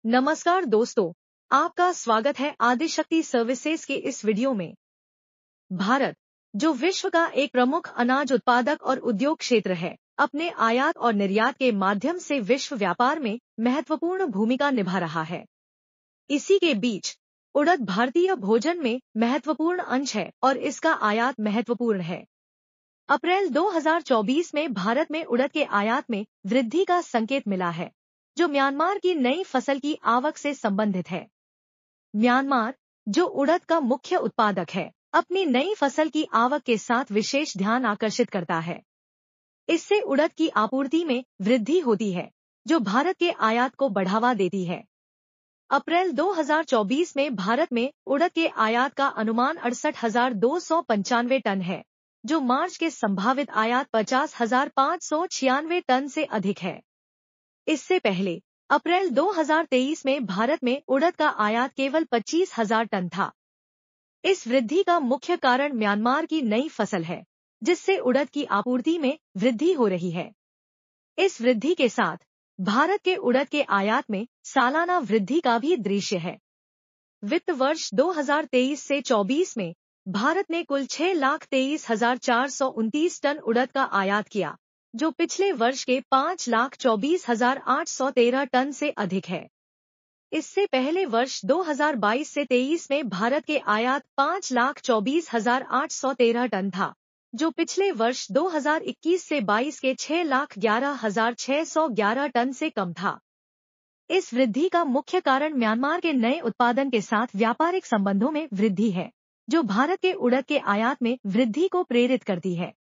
नमस्कार दोस्तों, आपका स्वागत है आदिशक्ति सर्विसेज के इस वीडियो में। भारत, जो विश्व का एक प्रमुख अनाज उत्पादक और उद्योग क्षेत्र है, अपने आयात और निर्यात के माध्यम से विश्व व्यापार में महत्वपूर्ण भूमिका निभा रहा है। इसी के बीच उड़द भारतीय भोजन में महत्वपूर्ण अंश है और इसका आयात महत्वपूर्ण है। अप्रैल 2024 में भारत में उड़द के आयात में वृद्धि का संकेत मिला है, जो म्यांमार की नई फसल की आवक से संबंधित है। म्यांमार, जो उड़द का मुख्य उत्पादक है, अपनी नई फसल की आवक के साथ विशेष ध्यान आकर्षित करता है। इससे उड़द की आपूर्ति में वृद्धि होती है, जो भारत के आयात को बढ़ावा देती है। अप्रैल 2024 में भारत में उड़द के आयात का अनुमान 68,295 टन है, जो मार्च के संभावित आयात 50,596 टन से अधिक है। इससे पहले अप्रैल 2023 में भारत में उड़द का आयात केवल 25,000 टन था। इस वृद्धि का मुख्य कारण म्यांमार की नई फसल है, जिससे उड़द की आपूर्ति में वृद्धि हो रही है। इस वृद्धि के साथ भारत के उड़द के आयात में सालाना वृद्धि का भी दृश्य है। वित्त वर्ष 2023 से 24 में भारत ने कुल 6,23,429 टन उड़द का आयात किया, जो पिछले वर्ष के 5,24,813 टन से अधिक है। इससे पहले वर्ष 2022 से 23 में भारत के आयात 5,24,813 टन था, जो पिछले वर्ष 2021 से 22 के 6,11,611 टन से कम था। इस वृद्धि का मुख्य कारण म्यांमार के नए उत्पादन के साथ व्यापारिक संबंधों में वृद्धि है, जो भारत के उड़द के आयात में वृद्धि को प्रेरित करती है।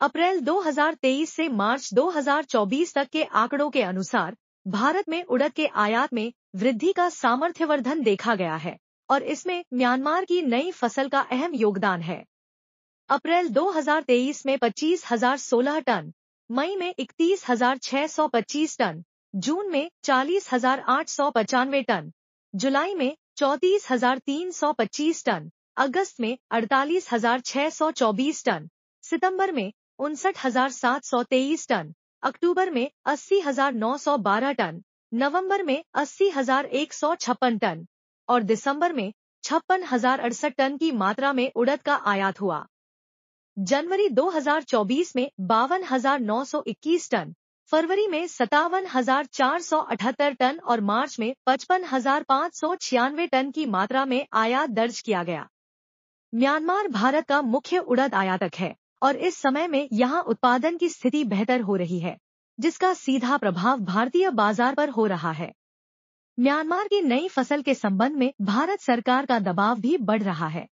अप्रैल 2023 से मार्च 2024 तक के आंकड़ों के अनुसार भारत में उड़द के आयात में वृद्धि का सामर्थ्यवर्धन देखा गया है और इसमें म्यांमार की नई फसल का अहम योगदान है। अप्रैल 2023 में 25,016 टन, मई में 31,625 टन, जून में 40,895 टन, जुलाई में 34,325 टन, अगस्त में 48,624 टन, सितंबर में 59,723 टन, अक्टूबर में 80,912 टन, नवंबर में 80,156 टन और दिसंबर में 56,068 टन की मात्रा में उड़द का आयात हुआ। जनवरी 2024 में 52,921 टन, फरवरी में 57,478 टन और मार्च में 55,596 टन की मात्रा में आयात दर्ज किया गया। म्यांमार भारत का मुख्य उड़द आयातक है और इस समय में यहाँ उत्पादन की स्थिति बेहतर हो रही है, जिसका सीधा प्रभाव भारतीय बाजार पर हो रहा है। म्यांमार की नई फसल के संबंध में भारत सरकार का दबाव भी बढ़ रहा है।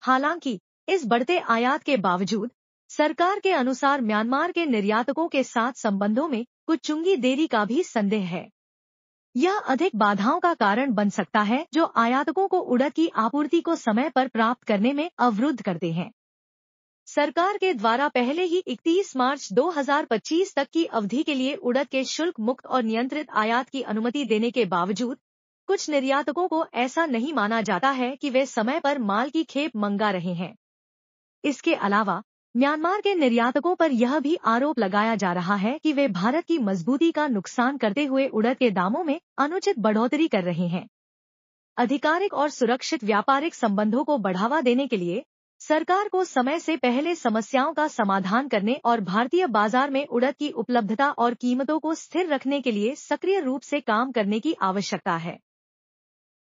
हालांकि इस बढ़ते आयात के बावजूद सरकार के अनुसार म्यांमार के निर्यातकों के साथ संबंधों में कुछ चुंगी देरी का भी संदेह है। यह अधिक बाधाओं का कारण बन सकता है, जो आयातकों को उड़द की आपूर्ति को समय पर प्राप्त करने में अवरुद्ध करते हैं। सरकार के द्वारा पहले ही 31 मार्च 2025 तक की अवधि के लिए उड़द के शुल्क मुक्त और नियंत्रित आयात की अनुमति देने के बावजूद कुछ निर्यातकों को ऐसा नहीं माना जाता है कि वे समय पर माल की खेप मंगा रहे हैं। इसके अलावा म्यांमार के निर्यातकों पर यह भी आरोप लगाया जा रहा है कि वे भारत की मजबूती का नुकसान करते हुए उड़द के दामों में अनुचित बढ़ोतरी कर रहे हैं। आधिकारिक और सुरक्षित व्यापारिक संबंधों को बढ़ावा देने के लिए सरकार को समय से पहले समस्याओं का समाधान करने और भारतीय बाजार में उड़द की उपलब्धता और कीमतों को स्थिर रखने के लिए सक्रिय रूप से काम करने की आवश्यकता है।